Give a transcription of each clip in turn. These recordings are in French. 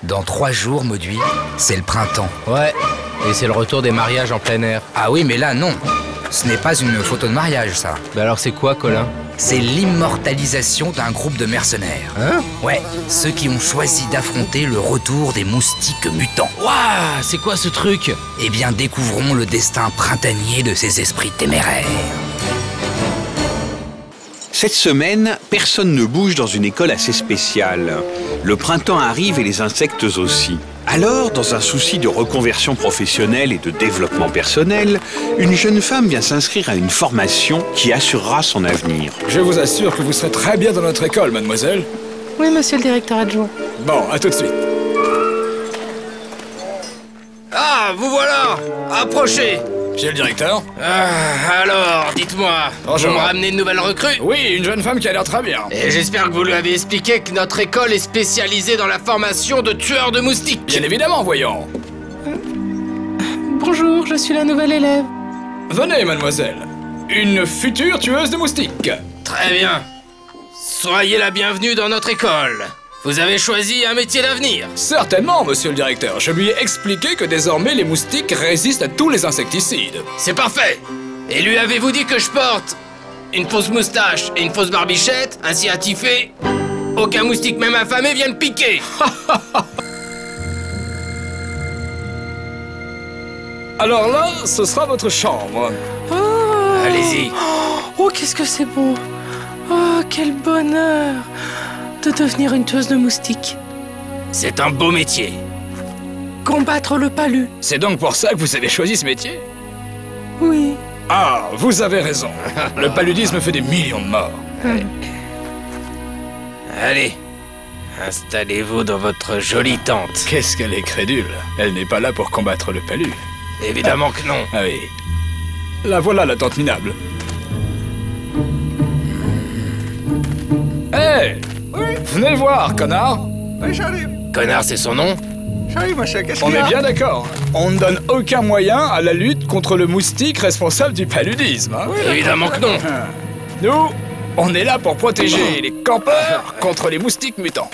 Dans 3 jours, Mauduit, c'est le printemps. Ouais, et c'est le retour des mariages en plein air. Ah oui, mais là, non. Ce n'est pas une photo de mariage, ça. Bah alors c'est quoi, Colin? C'est l'immortalisation d'un groupe de mercenaires. Hein? Ouais, ceux qui ont choisi d'affronter le retour des moustiques mutants. Waouh, c'est quoi ce truc? Eh bien, découvrons le destin printanier de ces esprits téméraires. Cette semaine, personne ne bouge dans une école assez spéciale. Le printemps arrive et les insectes aussi. Alors, dans un souci de reconversion professionnelle et de développement personnel, une jeune femme vient s'inscrire à une formation qui assurera son avenir. Je vous assure que vous serez très bien dans notre école, mademoiselle. Oui, monsieur le directeur adjoint. Bon, à tout de suite. Ah, vous voilà! Approchez! Monsieur le directeur? Alors, dites-moi, Bonjour. vous me ramenez une nouvelle recrue? Oui, une jeune femme qui a l'air très bien. Et j'espère que vous lui avez expliqué que notre école est spécialisée dans la formation de tueurs de moustiques. Bien évidemment, voyons. Bonjour, je suis la nouvelle élève. Venez, mademoiselle. Une future tueuse de moustiques. Très bien. Soyez la bienvenue dans notre école. Vous avez choisi un métier d'avenir. Certainement, monsieur le directeur. Je lui ai expliqué que désormais les moustiques résistent à tous les insecticides. C'est parfait. Et lui avez-vous dit que je porte une fausse moustache et une fausse barbichette, ainsi attifé, aucun moustique même affamé vienne piquer. Alors là, ce sera votre chambre. Oh, Allez-y. oh qu'est-ce que c'est beau. Oh, quel bonheur de devenir une tueuse de moustiques. C'est un beau métier. Combattre le palu. C'est donc pour ça que vous avez choisi ce métier? Oui. Ah, vous avez raison. Le paludisme fait des millions de morts. Allez, installez-vous dans votre jolie tente. Qu'est-ce qu'elle est crédule. Elle n'est pas là pour combattre le palu. Évidemment que non. Ah oui. La voilà, la tante minable. Hé! Venez voir, connard. Oui, j'arrive. Connard, c'est son nom? J'arrive, monsieur. Qu'est-ce On qu'il y est a? bien d'accord. On ne donne aucun moyen à la lutte contre le moustique responsable du paludisme. Hein? Évidemment que non. Nous, on est là pour protéger les campeurs contre les moustiques mutants.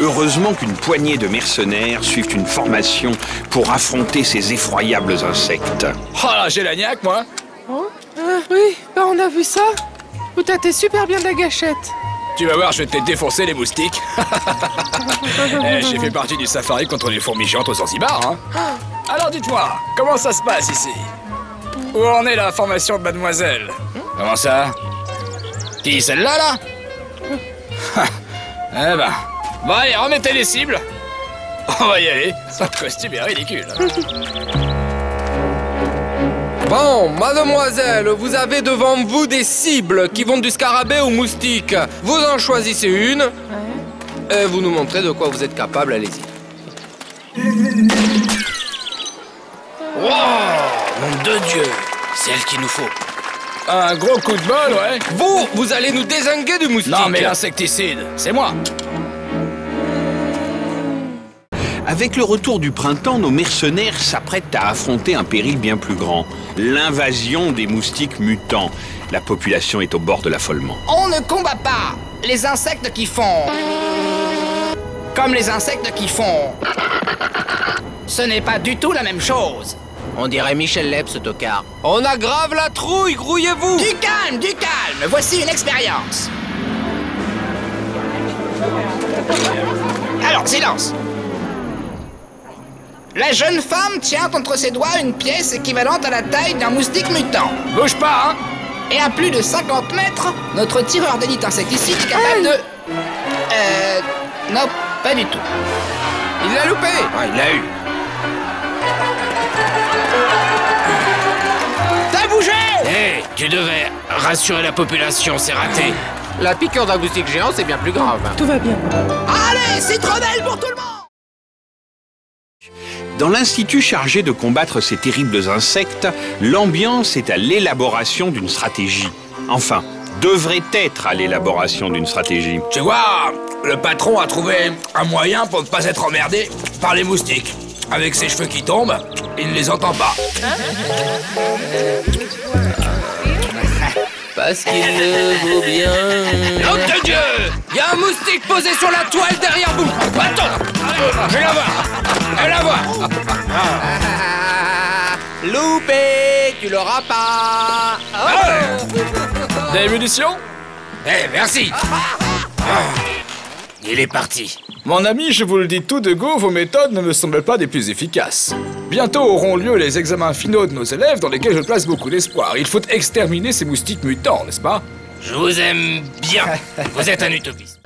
Heureusement qu'une poignée de mercenaires suivent une formation pour affronter ces effroyables insectes. Oh là, j'ai la niaque, moi. Oh, oui, bah on a vu ça. Vous tâtez super bien de la gâchette. Tu vas voir, je vais te défoncer les moustiques. Eh, j'ai fait partie du safari contre les fourmis géantes aux Zanzibar. Hein. Alors dites-moi, comment ça se passe ici? Où en est la formation de mademoiselle? Comment ça? Qui, celle-là, là? Eh ben... Bon allez, remettez les cibles. On va y aller. Son costume est ridicule. Bon, mademoiselle, vous avez devant vous des cibles qui vont du scarabée au moustique. Vous en choisissez une et vous nous montrez de quoi vous êtes capable, allez-y. Wow, nom de Dieu, c'est elle qu'il nous faut. Un gros coup de bol, ouais. Vous allez nous dézinguer du moustique. Non mais l'insecticide, c'est moi. Avec le retour du printemps, nos mercenaires s'apprêtent à affronter un péril bien plus grand. L'invasion des moustiques mutants. La population est au bord de l'affolement. On ne combat pas les insectes qui font... comme les insectes qui font... Ce n'est pas du tout la même chose. On dirait Michel Leb, ce tocard. On aggrave la trouille, grouillez-vous. Du calme, du calme. Voici une expérience. Alors, silence. La jeune femme tient entre ses doigts une pièce équivalente à la taille d'un moustique mutant. Bouge pas, hein. Et à plus de 50 mètres, notre tireur d'élite insecticide est capable de... Non, pas du tout. Il l'a loupé. Ah, il l'a eu. T'as bougé! Hé, tu devais rassurer la population, c'est raté. La piqûre d'un moustique géant, c'est bien plus grave. Tout va bien. Allez, citronnelle pour tout le monde! Dans l'institut chargé de combattre ces terribles insectes, l'ambiance est à l'élaboration d'une stratégie. Enfin, devrait être à l'élaboration d'une stratégie. Tu vois, le patron a trouvé un moyen pour ne pas être emmerdé par les moustiques. Avec ses cheveux qui tombent, il ne les entend pas. Parce qu'il le vaut bien. Nom de Dieu! Il y a un moustique moustique posée sur la toile derrière vous. Attends, je vais la voir. Je vais la voir. Loupé, tu l'auras pas. Des munitions? Eh, merci. Il est parti. Mon ami, je vous le dis tout de go, vos méthodes ne me semblent pas des plus efficaces. Bientôt auront lieu les examens finaux de nos élèves dans lesquels je place beaucoup d'espoir. Il faut exterminer ces moustiques mutants, n'est-ce pas? Je vous aime bien. Vous êtes un utopiste.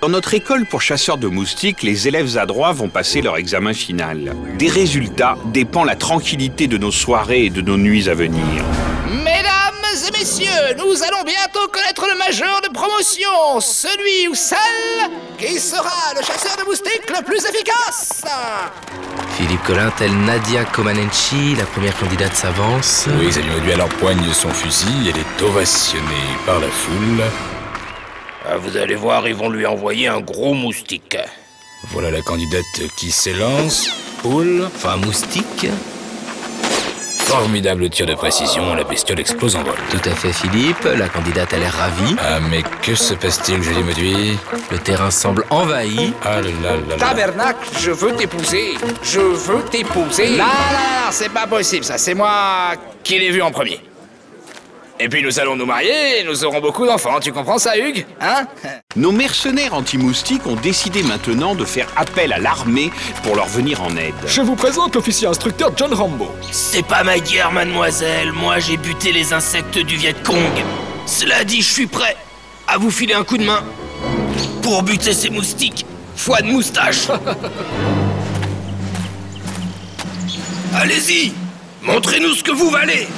Dans notre école pour chasseurs de moustiques, les élèves adroits vont passer leur examen final. Des résultats dépend la tranquillité de nos soirées et de nos nuits à venir. Mesdames et messieurs, nous allons bientôt connaître le major de promotion, celui ou celle qui sera le chasseur de moustiques le plus efficace. Philippe Collin, tel Nadia Comaneci, la première candidate s'avance. Oui, Zagnodu alors poigne son fusil, elle est ovationnée par la foule. Ah, vous allez voir, ils vont lui envoyer un gros moustique. Voilà la candidate qui s'élance. Poule. Enfin, moustique. Formidable tir de précision, la bestiole explose en vol. Tout à fait, Philippe. La candidate a l'air ravie. Ah, mais que se passe-t-il, Julie Mauduit? Le terrain semble envahi. Ah là là là là. Tabernacle, je veux t'épouser. Je veux t'épouser. Non, c'est pas possible, ça. C'est moi qui l'ai vu en premier. Et puis nous allons nous marier et nous aurons beaucoup d'enfants. Tu comprends ça, Hugues? Hein? Nos mercenaires anti-moustiques ont décidé maintenant de faire appel à l'armée pour leur venir en aide. Je vous présente l'officier instructeur John Rambo. C'est pas ma guerre, mademoiselle. Moi, j'ai buté les insectes du Viet Cong. Cela dit, je suis prêt à vous filer un coup de main pour buter ces moustiques. Foi de moustache. Allez-y, montrez-nous ce que vous valez.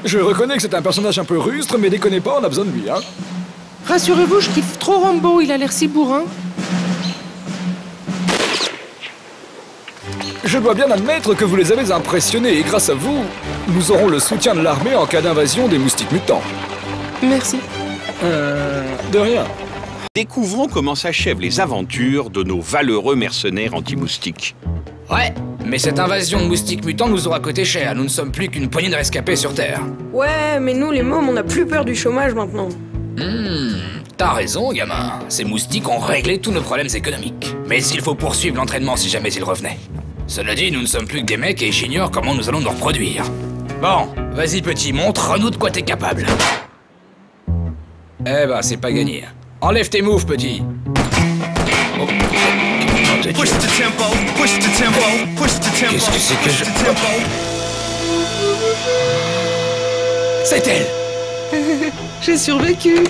Je reconnais que c'est un personnage un peu rustre, mais déconnez pas, on a besoin de lui, hein. Rassurez-vous, je kiffe trop Rambo, il a l'air si bourrin. Je dois bien admettre que vous les avez impressionnés, et grâce à vous, nous aurons le soutien de l'armée en cas d'invasion des moustiques mutants. Merci. De rien. Découvrons comment s'achèvent les aventures de nos valeureux mercenaires anti-moustiques. Ouais, mais cette invasion de moustiques mutants nous aura coûté cher. Nous ne sommes plus qu'une poignée de rescapés sur Terre. Ouais, mais nous les mômes, on a plus peur du chômage maintenant. T'as raison, gamin. Ces moustiques ont réglé tous nos problèmes économiques. Mais il faut poursuivre l'entraînement si jamais ils revenaient. Cela dit, nous ne sommes plus que des mecs et j'ignore comment nous allons nous reproduire. Bon, vas-y petit, montre-nous de quoi t'es capable. Eh ben, c'est pas gagné. Enlève tes moves, petit. Oh. Push the tempo, push the tempo, push the tempo. Qu'est-ce que c'est que je... tempo. C'est elle. J'ai survécu.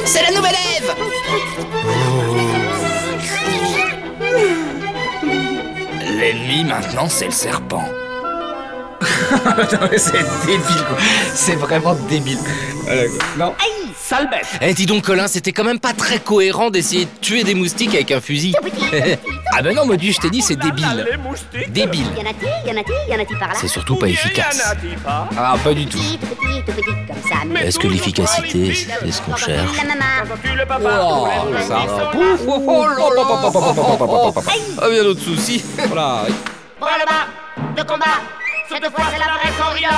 C'est la nouvelle Ève. L'ennemi maintenant, c'est le serpent. Non, mais c'est débile, quoi. C'est vraiment débile. Non. Sale bête. Eh, dis donc, Colin, c'était quand même pas très cohérent d'essayer de tuer des moustiques avec un fusil. Ah ben non, Modu, je t'ai dit, c'est débile. Débile. Y en a-t-il par là? C'est surtout pas efficace. Ah, pas du tout. Tout petit comme ça. Est-ce que l'efficacité, c'est ce qu'on cherche? La maman. Oh, ça. Ah, bien d'autres soucis. Voilà. Pour le bas de combat. Cette fois, c'est la vraie Coria.